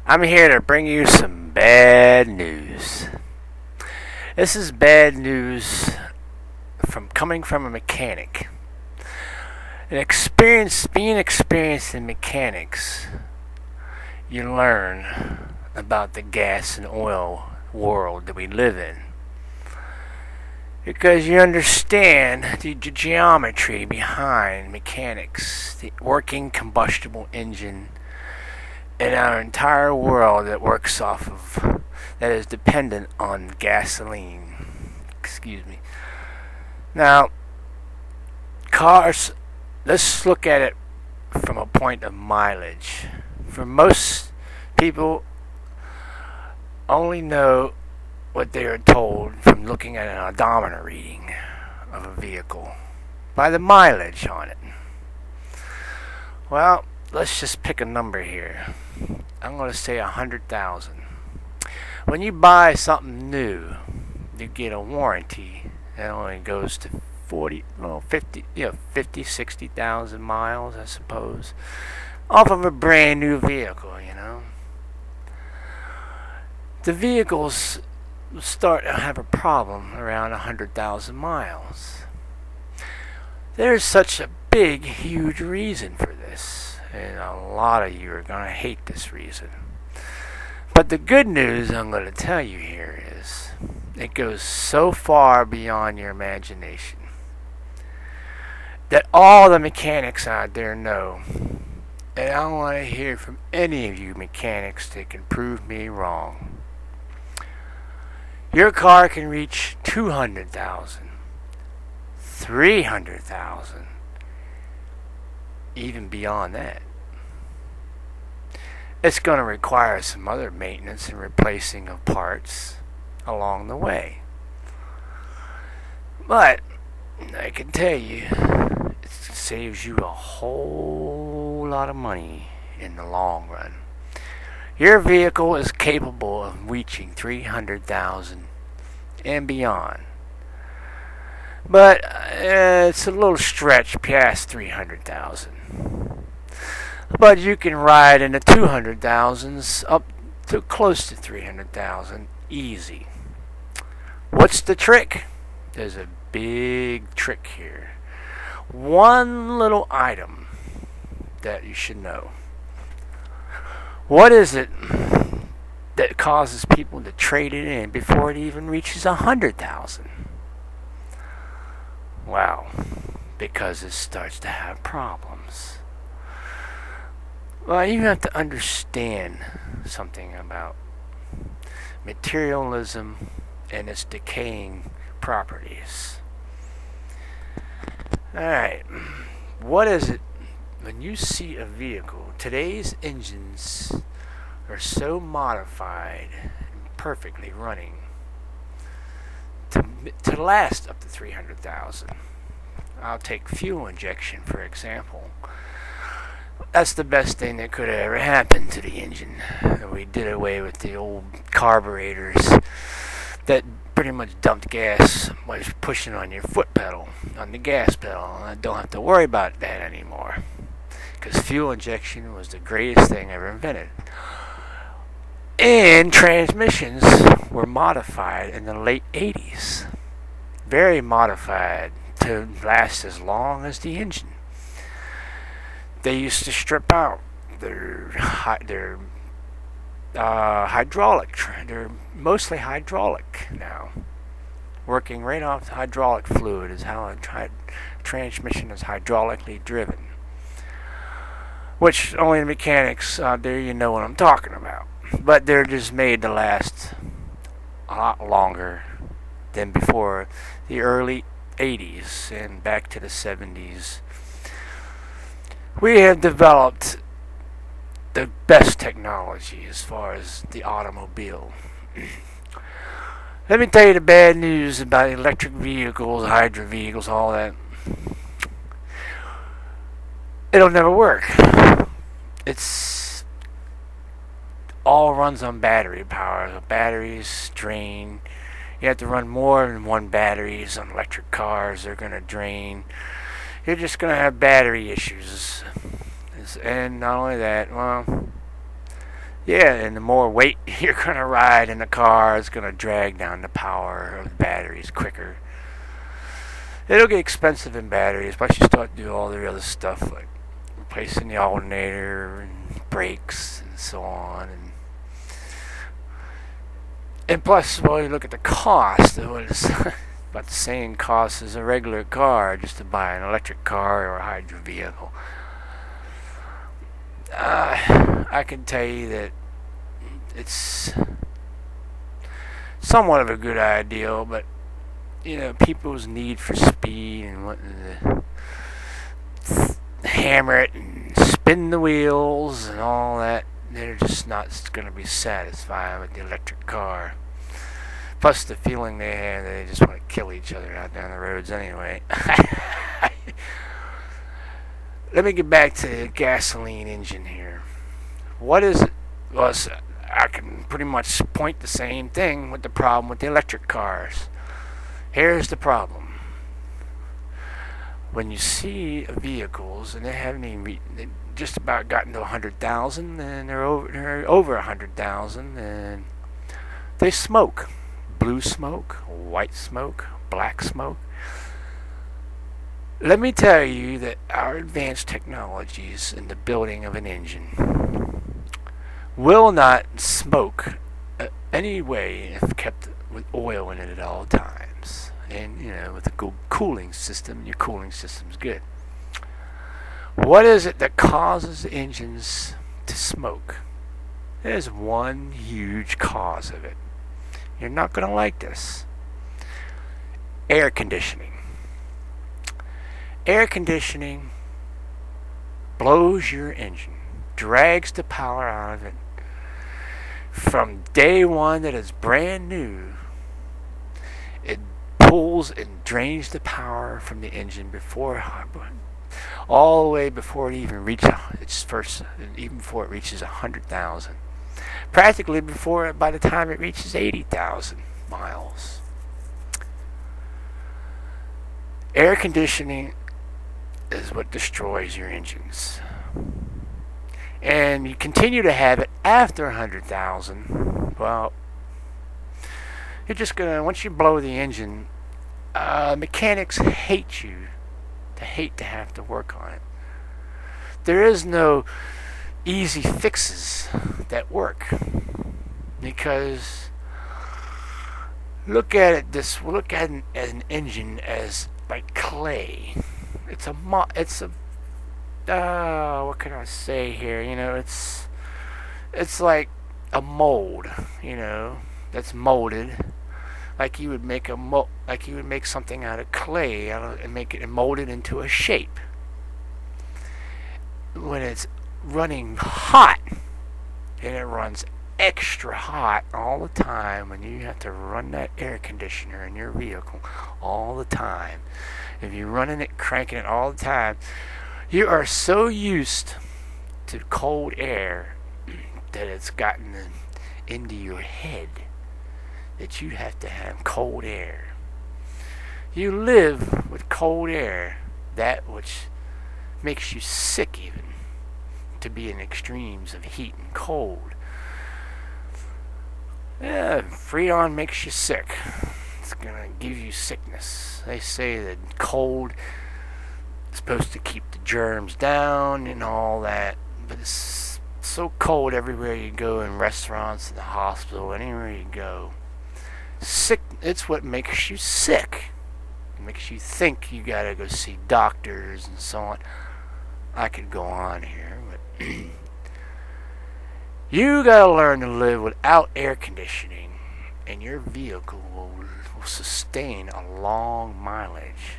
I'm here to bring you some bad news. This is bad news coming from a mechanic. Being experienced in mechanics, you learn about the gas and oil world that we live in. Because you understand the geometry behind mechanics, the working combustible engine, in our entire world that is dependent on gasoline. Excuse me. Now, cars, let's look at it from a point of mileage. For most people, only know what they are told from looking at an odometer reading of a vehicle by the mileage on it. Well, let's just pick a number here. I'm going to say 100,000. When you buy something new, you get a warranty that only goes to 50, 60,000 miles, I suppose, off of a brand new vehicle. The vehicles start to have a problem around 100,000 miles. There's such a big, huge reason for this, and a lot of you are going to hate this reason. But the good news I'm going to tell you here is it goes so far beyond your imagination that all the mechanics out there know. And I want to hear from any of you mechanics that can prove me wrong. Your car can reach 200,000, 300,000, even beyond that. It's going to require some other maintenance and replacing of parts along the way. But I can tell you, it saves you a whole lot of money in the long run. Your vehicle is capable of reaching 300,000 and beyond. But it's a little stretch past 300,000. But you can ride in the 200,000s up to close to 300,000 easy. What's the trick? There's a big trick here. One little item that you should know. What is it that causes people to trade it in before it even reaches 100,000? Well, because it starts to have problems. Well, you have to understand something about materialism and its decaying properties. Alright, what is it when you see a vehicle? Today's engines are so modified and perfectly running to last up to 300,000. I'll take fuel injection for example. That's the best thing that could have ever happened to the engine. We did away with the old carburetors that pretty much dumped gas by pushing on your foot pedal, on the gas pedal. I don't have to worry about that anymore because fuel injection was the greatest thing ever invented. And transmissions were modified in the late 80s. Very modified to last as long as the engine. They used to strip out their hydraulic. They're mostly hydraulic now. Working right off the hydraulic fluid is how a transmission is hydraulically driven. Which only the mechanics out there, you know what I'm talking about. But they're just made to last a lot longer than before the early 80s and back to the 70s. We have developed the best technology as far as the automobile. Let me tell you the bad news about electric vehicles, hydro vehicles, all that. It'll never work. It's all runs on battery power. The batteries drain. You have to run more than one batteries on electric cars. They're going to drain. You're just going to have battery issues. And not only that, well, Yeah, and the more weight you're going to ride in the car, it's going to drag down the power of the batteries quicker. It'll get expensive in batteries once you start to do all the other stuff like replacing the alternator and brakes and so on. And plus, well, you look at the cost. It's about the same cost as a regular car just to buy an electric car or a hydrogen vehicle. I can tell you that it's somewhat of a good idea, but people's need for speed and wanting to hammer it and spin the wheels and all that, they're just not going to be satisfied with the electric car. Plus the feeling they have, they just want to kill each other out down the roads anyway. Let me get back to the gasoline engine here. What is it? Well, I can pretty much point the same thing with the problem with the electric cars. Here's the problem. When you see vehicles and they haven't even they just about gotten to 100,000, and they're over 100,000, and they smoke. Blue smoke, white smoke, black smoke. Let me tell you that our advanced technologies in the building of an engine will not smoke any way if kept with oil in it at all times. And, with a good cooling system, your cooling system's good. What is it that causes engines to smoke? There's one huge cause of it. You're not going to like this. Air conditioning. Air conditioning blows your engine, drags the power out of it. From day one that it's brand new, it pulls and drains the power from the engine all the way before it even reaches even before it reaches 100,000. Practically by the time it reaches 80,000 miles. Air conditioning is what destroys your engines. And you continue to have it after 100,000, well, you're just going to, once you blow the engine, mechanics hate to have to work on it. There is no easy fixes that work, because look at an engine as like clay. It's what can I say here? It's like a mold, that's molded, like you would make something out of clay and make it and mold it into a shape. When it's running hot, and it runs extra hot all the time, when you have to run that air conditioner in your vehicle all the time, if you're running it, cranking it all the time, you are so used to cold air that it's gotten into your head that you have to have cold air. You live with cold air, that which makes you sick even, to be in extremes of heat and cold. Yeah, Freon makes you sick. It's gonna give you sickness. They say that cold is supposed to keep the germs down and all that, but it's so cold everywhere you go, in restaurants, in the hospital, anywhere you go. It's what makes you sick. It makes you think you gotta go see doctors and so on. I could go on here, but you gotta learn to live without air conditioning, and your vehicle will sustain a long mileage.